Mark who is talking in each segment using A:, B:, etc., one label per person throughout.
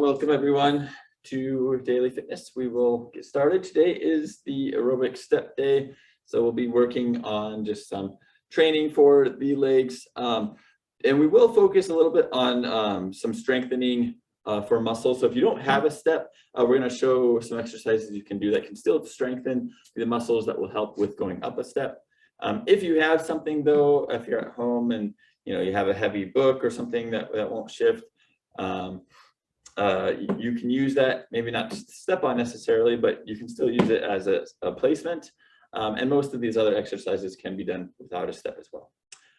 A: welcome everyone to Daily Fitness. We will get started. Today is the aerobic step day, so we'll be working on just some training for the legs, and we will focus a little bit on some strengthening for muscles. So if you don't have a step, we're going to show some exercises you can do that can still strengthen the muscles that will help with going up a step. If you have something though, if you're at home and you have a heavy book or something that won't shift, you can use that, maybe not just to step on necessarily, but you can still use it as a placement. And most of these other exercises can be done without a step as well.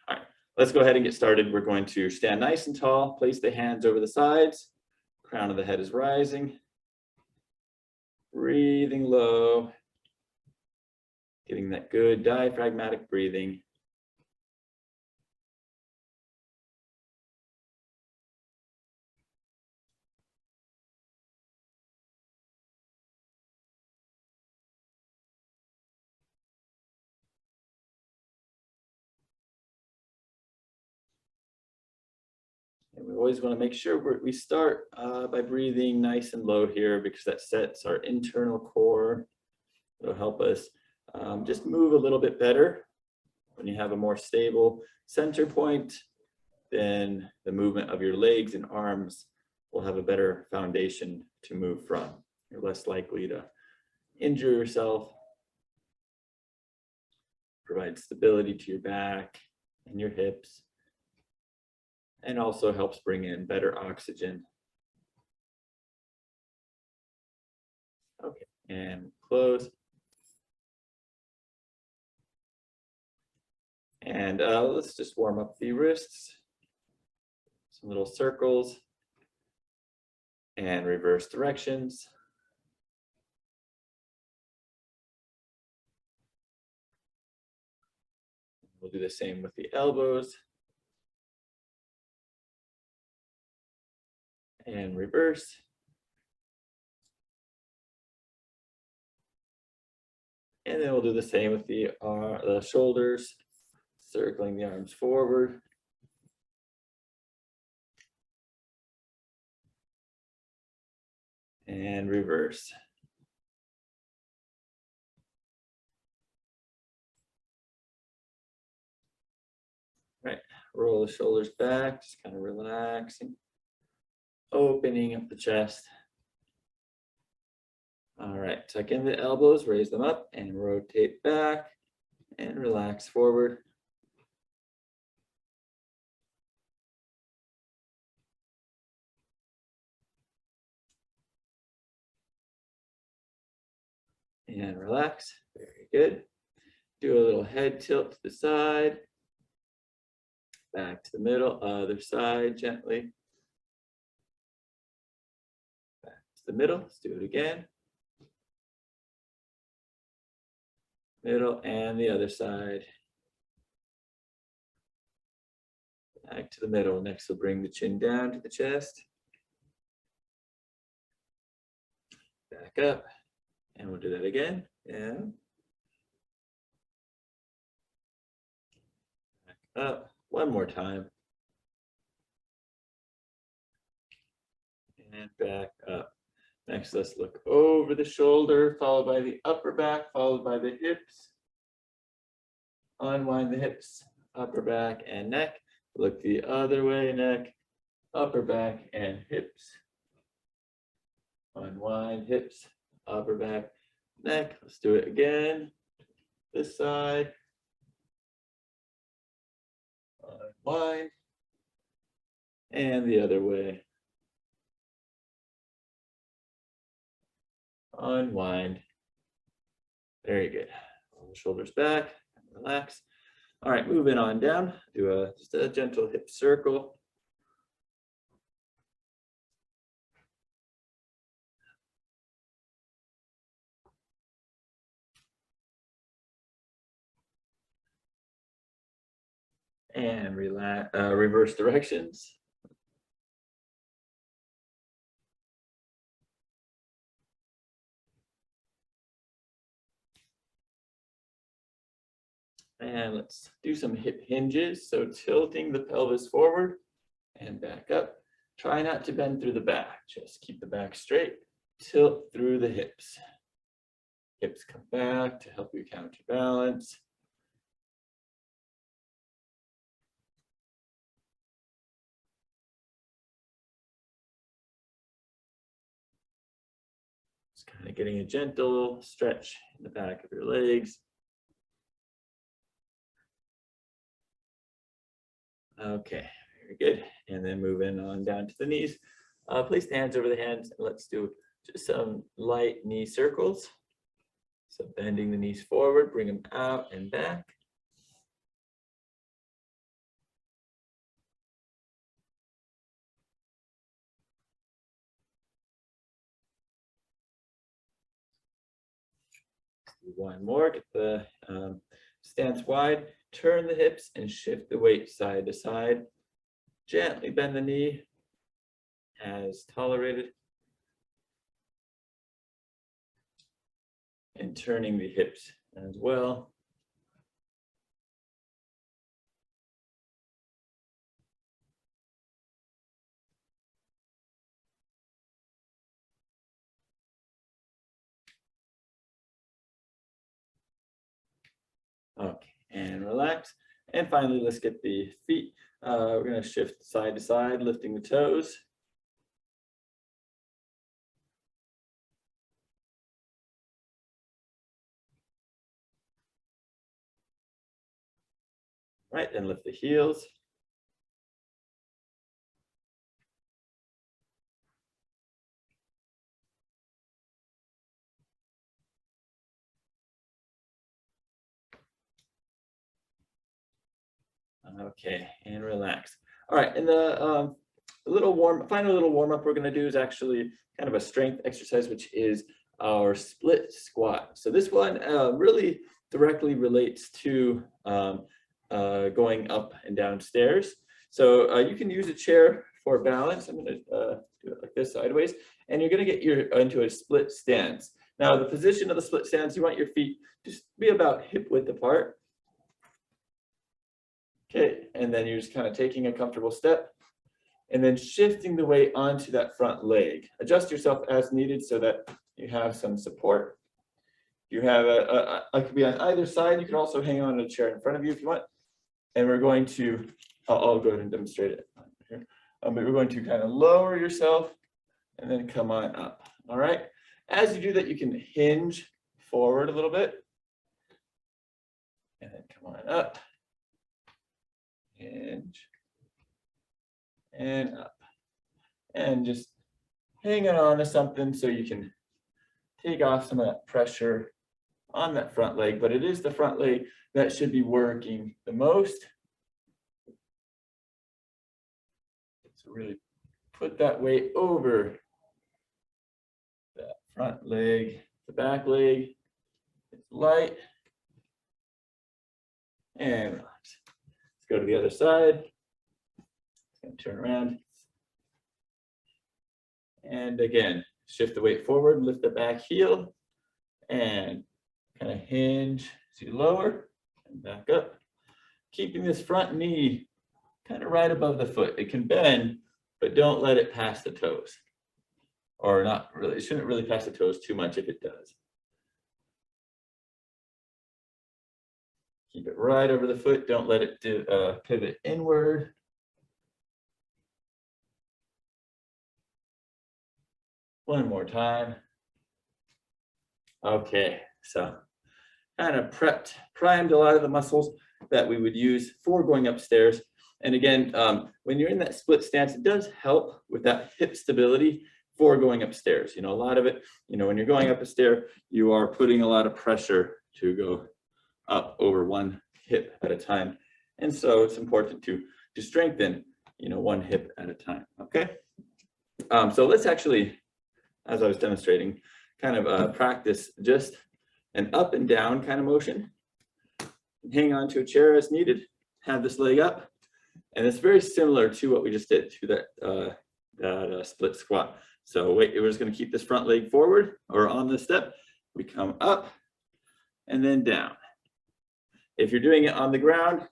A: All right, let's go ahead and get started. We're going to stand nice and tall, place the hands over the sides, crown of the head is rising, breathing low, getting that good diaphragmatic breathing. And we always want to make sure we start by breathing nice and low here, because that sets our internal core. It'll help us just move a little bit better. When you have a more stable center point, then the movement of your legs and arms will have a better foundation to move from. You're less likely to injure yourself. Provide stability to your back and your hips, and also helps bring in better oxygen. Okay, and close. And let's just warm up the wrists. Some little circles and reverse directions. We'll do the same with the elbows. And reverse. And then we'll do the same with the shoulders, circling the arms forward. And reverse. Right, roll the shoulders back, just kind of relaxing. Opening up the chest. All right, tuck in the elbows, raise them up and rotate back and relax forward. And relax, very good. Do a little head tilt to the side. Back to the middle, other side gently. The middle, let's do it again. Middle and the other side. Back to the middle. Next, we'll bring the chin down to the chest. Back up, and we'll do that again. Yeah. Back up, one more time. And back up. Next, let's look over the shoulder, followed by the upper back, followed by the hips. Unwind the hips, upper back and neck. Look the other way, neck, upper back and hips. Unwind hips, upper back, neck. Let's do it again. This side. Unwind. And the other way. Unwind. Very good. Roll the shoulders back, relax. All right, moving on down. Do just a gentle hip circle. And relax, reverse directions. And let's do some hip hinges. So tilting the pelvis forward and back up. Try not to bend through the back, just keep the back straight, tilt through the hips. Hips come back to help you counterbalance. Just kind of getting a gentle stretch in the back of your legs. Okay, very good. And then moving on down to the knees. Place the hands over the hands and let's do just some light knee circles. So bending the knees forward, bring them out and back. One more, get the stance wide, turn the hips and shift the weight side to side. Gently bend the knee as tolerated. And turning the hips as well. Okay, and relax. And finally, let's get the feet. We're going to shift side to side, lifting the toes. Right, then lift the heels. Okay, and relax. All right, and the final little warm up we're going to do is actually kind of a strength exercise, which is our split squat. So this one really directly relates to going up and down stairs. So you can use a chair for balance. I'm going to do it like this sideways, and you're going to get into a split stance. Now, the position of the split stance, you want your feet just be about hip width apart. Okay, and then you're just kind of taking a comfortable step and then shifting the weight onto that front leg. Adjust yourself as needed so that you have some support. You have it could be on either side. You can also hang on to a chair in front of you if you want. And we're going to, I'll go ahead and demonstrate it here. But we're going to kind of lower yourself and then come on up. All right. As you do that, you can hinge forward a little bit and then come on up. Hinge and up, and just hanging on to something so you can take off some of that pressure on that front leg, but it is the front leg that should be working the most. So really put that weight over that front leg, the back leg. It's light and relax. Go to the other side. Turn around. And again, shift the weight forward, lift the back heel, and kind of hinge as you lower and back up. Keeping this front knee kind of right above the foot. It can bend, but don't let it pass the toes. Or not really, it shouldn't really pass the toes too much if it does. Keep it right over the foot. Don't let it pivot inward. One more time. Okay, so kind of primed a lot of the muscles that we would use for going upstairs. And again, when you're in that split stance, it does help with that hip stability for going upstairs. You know, a lot of it, you know, when you're going up a stair, you are putting a lot of pressure to go up over one hip at a time. And so it's important to strengthen, you know, one hip at a time, okay? So let's actually, as I was demonstrating, kind of practice just an up and down kind of motion. Hang on to a chair as needed, have this leg up. And it's very similar to what we just did to that split squat. So wait, we're just gonna keep this front leg forward or on the step. We come up and then down. If you're doing it on the ground,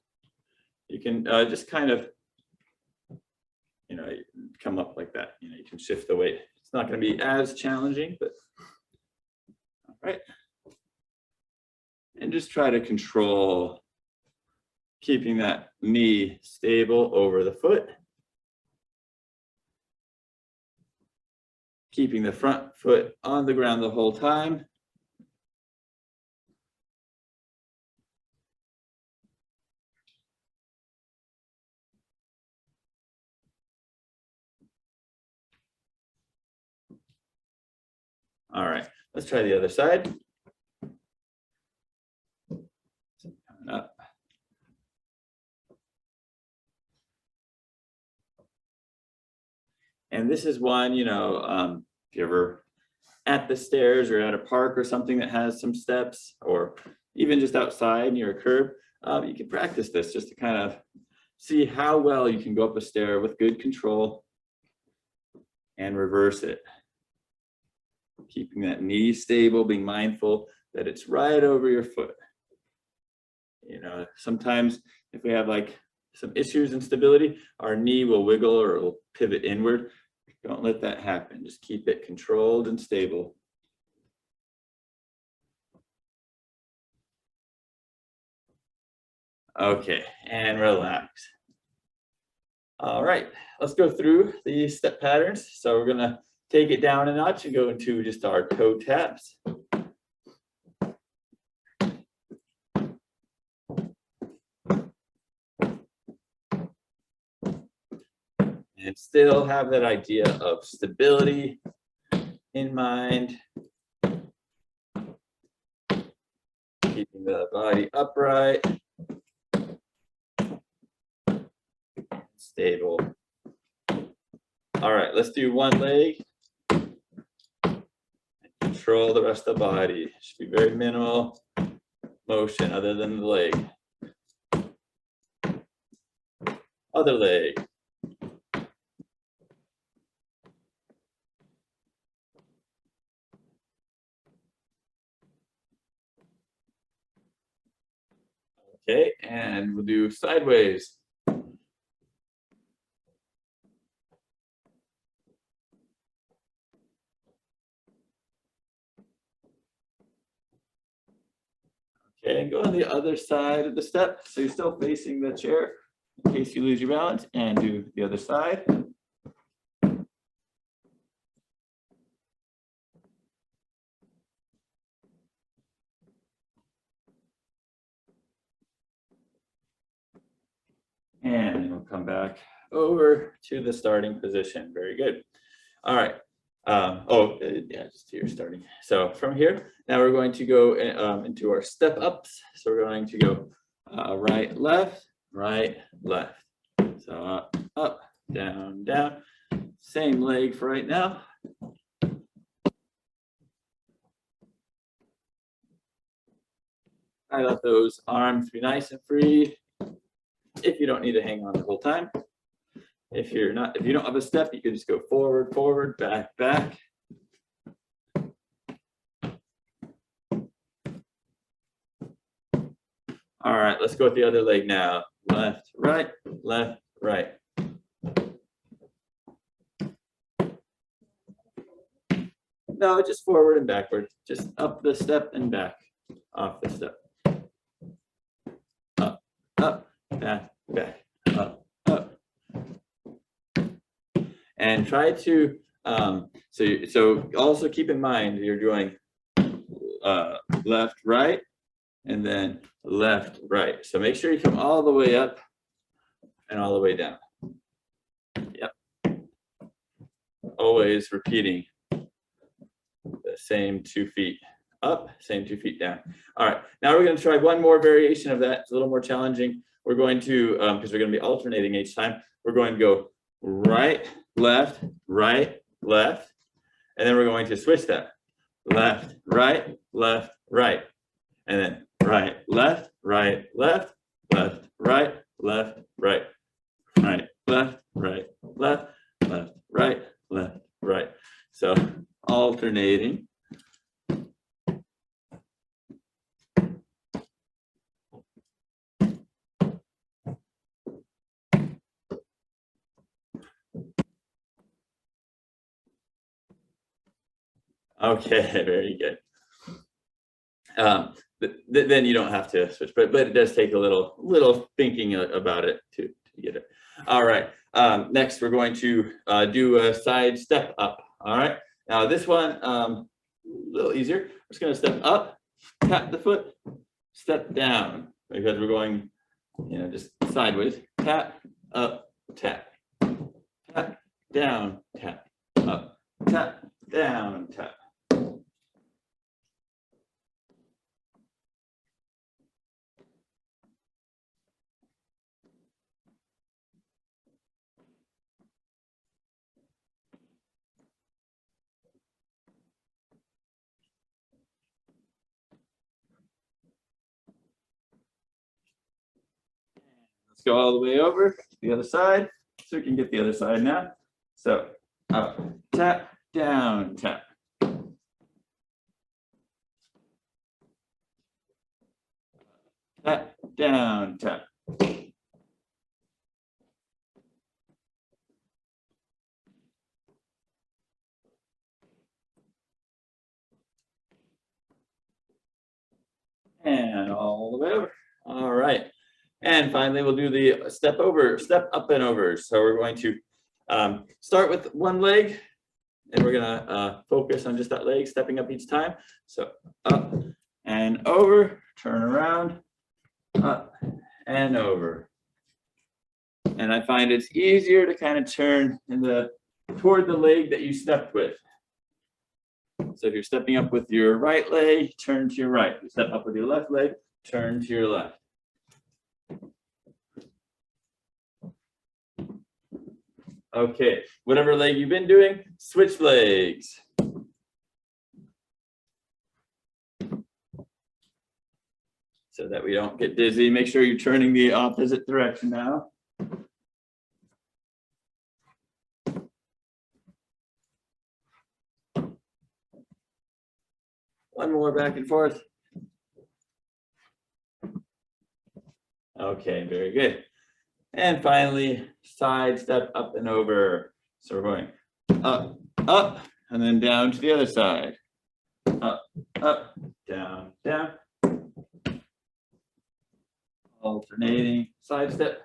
A: you can just kind of, you know, come up like that. You know, you can shift the weight. It's not going to be as challenging, but all right. And just try to control keeping that knee stable over the foot. Keeping the front foot on the ground the whole time. All right, let's try the other side. Coming up. And this is one, you know, if you're ever at the stairs or at a park or something that has some steps, or even just outside near a curb, you can practice this just to kind of see how well you can go up a stair with good control and reverse it. Keeping that knee stable, being mindful that it's right over your foot. You know, sometimes if we have like some issues in stability, our knee will wiggle or it'll pivot inward. Don't let that happen. Just keep it controlled and stable. Okay, and relax. All right, let's go through the step patterns. So we're gonna take it down a notch and go into just our toe taps. And still have that idea of stability in mind. Keeping the body upright. Stable. All right, let's do one leg. Control the rest of the body. Should be very minimal motion other than the leg. Other leg. Okay, and we'll do sideways. Okay, and go on the other side of the step. So you're still facing the chair in case you lose your balance, and do the other side. And we'll come back over to the starting position. Very good. All right. Yeah, just here starting. So from here, now we're going to go into our step ups. So we're going to go right, left, right, left. So up, up, down, down. Same leg for right now. I let those arms be nice and free. If you don't need to hang on the whole time. If you don't have a step, you can just go forward, forward, back, back. All right, let's go with the other leg now. Left, right, left, right. No, just forward and backward. Just up the step and back, off the step. Up, up, back, back, up, up. And try to, so also keep in mind you're doing left, right, and then left, right. So make sure you come all the way up and all the way down. Yep. Always repeating the same 2 feet up, same 2 feet down. All right, now we're going to try one more variation of that. It's a little more challenging. We're going to, because we're going to be alternating each time, we're going to go right, left, right, left, and then we're going to switch that. Left, right, and then right, left, right, left, left, right, left, right, right, left, right, left, left, right, left, right. So alternating. Okay, very good. Then you don't have to switch, but it does take a little thinking about it to get it. All right. Next, we're going to do a side step up. All right. Now this one, a little easier. We're just going to step up, tap the foot, step down, because we're going, just sideways. Tap, up, tap, tap, down, tap, up, tap, down, tap. Let's go all the way over to the other side, so we can get the other side now. So up, tap, down, tap. Tap, down, tap. And all the way over. All right. And finally, we'll do the step up and over. So we're going to start with one leg, and we're gonna focus on just that leg, stepping up each time. So up and over, turn around, up and over. And I find it's easier to kind of turn toward the leg that you stepped with. So if you're stepping up with your right leg, turn to your right. If you step up with your left leg, turn to your left. Okay, whatever leg you've been doing, switch legs. So that we don't get dizzy, make sure you're turning the opposite direction now. One more back and forth. Okay, very good. And finally, side step up and over. So we're going up, up, and then down to the other side. Up, up, down, down. Alternating side step.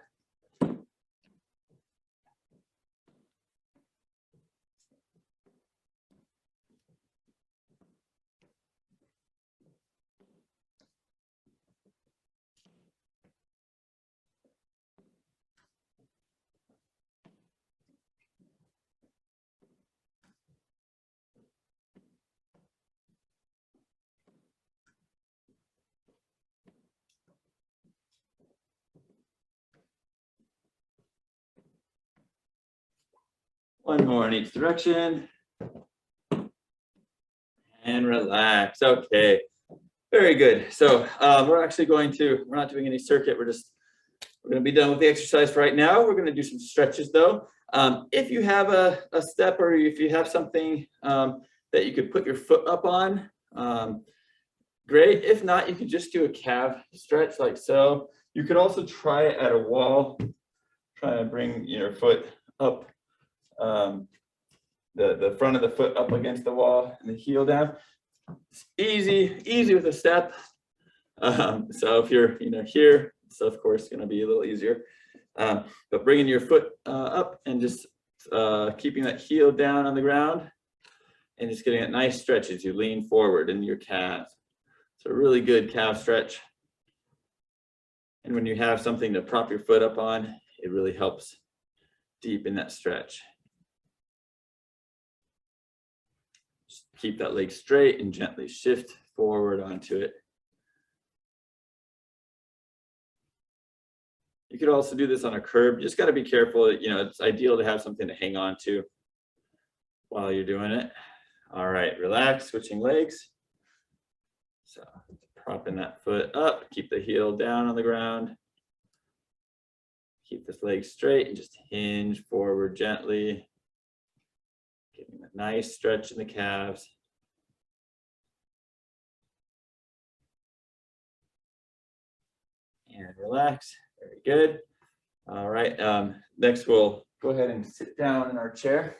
A: One more in each direction. And relax. Okay, very good. So we're not doing any circuit. We're going to be done with the exercise for right now. We're going to do some stretches though. If you have a step, or if you have something that you could put your foot up on, great. If not, you could just do a calf stretch like so. You could also try it at a wall. Try to bring your foot up, the front of the foot up against the wall and the heel down. It's easy with a step. So if you're here, so of course it's going to be a little easier. But bringing your foot up and just keeping that heel down on the ground and just getting a nice stretch as you lean forward in your calves. So a really good calf stretch. And when you have something to prop your foot up on, it really helps deepen that stretch. Just keep that leg straight and gently shift forward onto it. You could also do this on a curb. You just got to be careful. It's ideal to have something to hang on to while you're doing it. All right, relax, switching legs. So propping that foot up, keep the heel down on the ground. Keep this leg straight and just hinge forward gently. Getting a nice stretch in the calves. And relax. Very good. All right. Next, we'll go ahead and sit down in our chair.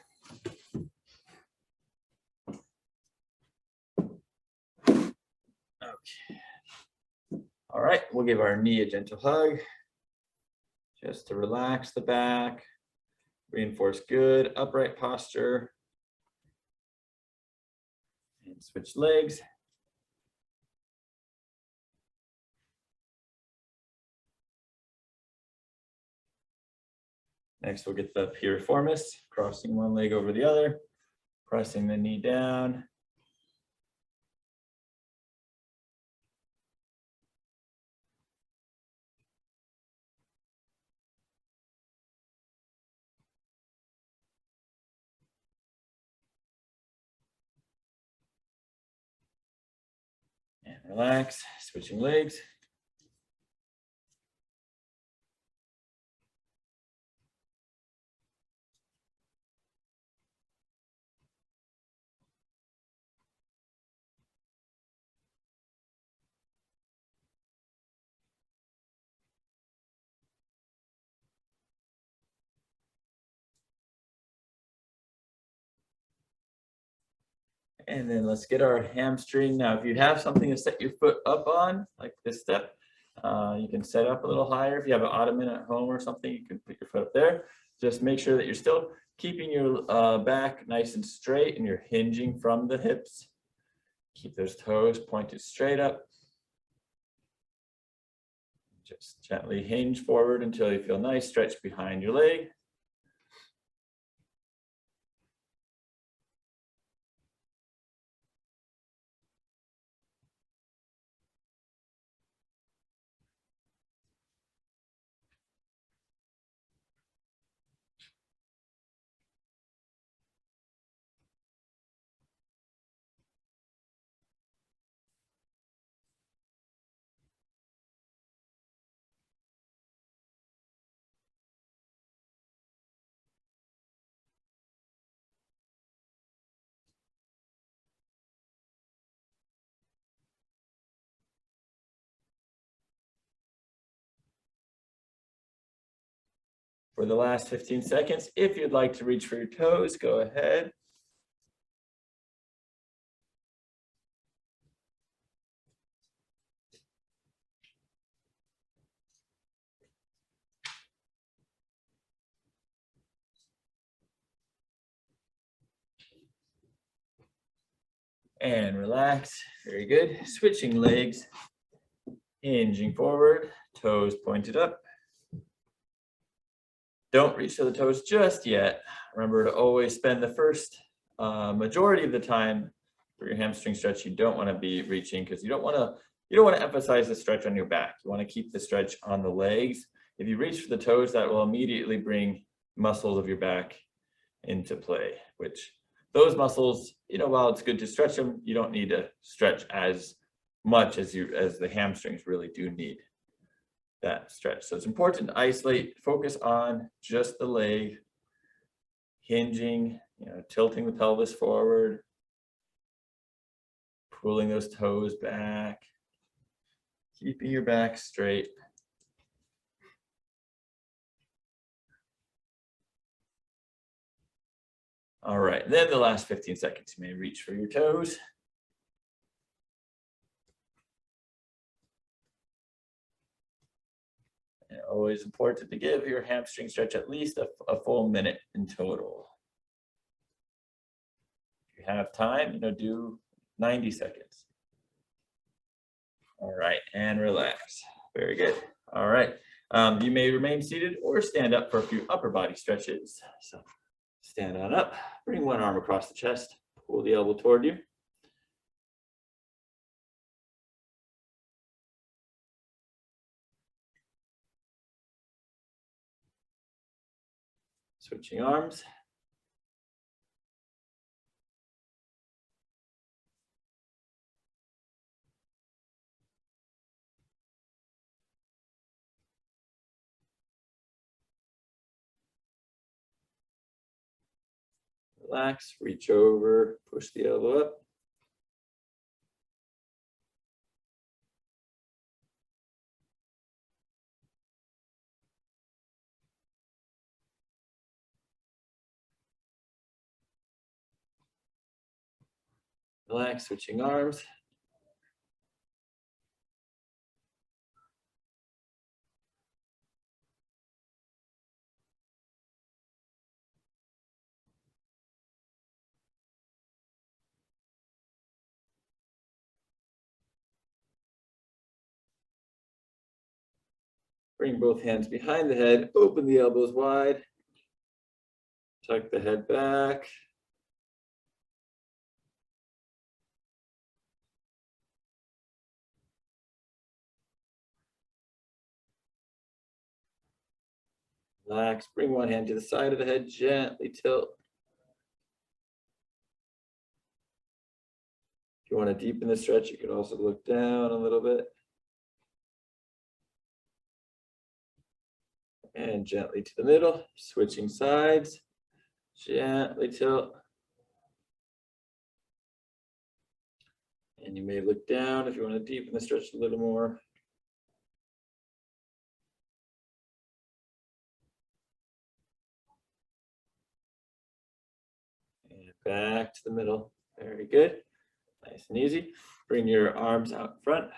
A: All right, we'll give our knee a gentle hug just to relax the back, reinforce good upright posture, and switch legs. Next, we'll get the piriformis, crossing one leg over the other, pressing the knee down. And relax, switching legs. And then let's get our hamstring. Now, if you have something to set your foot up on, like this step, you can set up a little higher. If you have an ottoman at home or something, you can put your foot up there. Just make sure that you're still keeping your back nice and straight and you're hinging from the hips. Keep those toes pointed straight up. Just gently hinge forward until you feel nice stretch behind your leg. For the last 15 seconds, if you'd like to reach for your toes, go ahead. And relax. Very good. Switching legs, hinging forward, toes pointed up. Don't reach for the toes just yet. Remember to always spend the first majority of the time for your hamstring stretch. You don't want to be reaching because you don't want to emphasize the stretch on your back. You want to keep the stretch on the legs. If you reach for the toes, that will immediately bring muscles of your back into play, which those muscles, while it's good to stretch them, you don't need to stretch as much as the hamstrings really do need that stretch. So it's important to isolate, focus on just the leg, hinging, tilting the pelvis forward, pulling those toes back, keeping your back straight. All right, then the last 15 seconds, you may reach for your toes. And always important to give your hamstring stretch at least a full minute in total. If you have time, do 90 seconds. All right, and relax. Very good. All right, you may remain seated or stand up for a few upper body stretches. So stand on up, bring one arm across the chest, pull the elbow toward you. Switching arms. Relax, reach over, push the elbow up. Relax, switching arms. Bring both hands behind the head, open the elbows wide. Tuck the head back. Relax, bring one hand to the side of the head, gently tilt. If you want to deepen the stretch, you could also look down a little bit. And gently to the middle, switching sides, gently tilt. And you may look down if you want to deepen the stretch a little more. And back to the middle. Very good. Nice and easy. Bring your arms out front,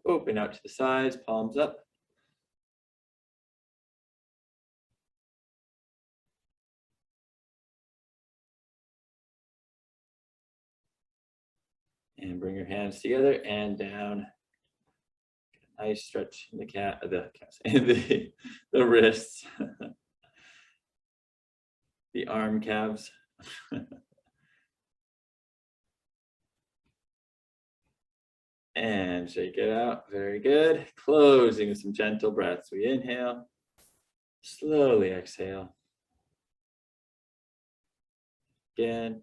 A: open out to the sides, palms up. And bring your hands together and down. Nice stretch in the wrists, the arm calves. And shake it out. Very good. Closing with some gentle breaths. We inhale, slowly exhale. Again,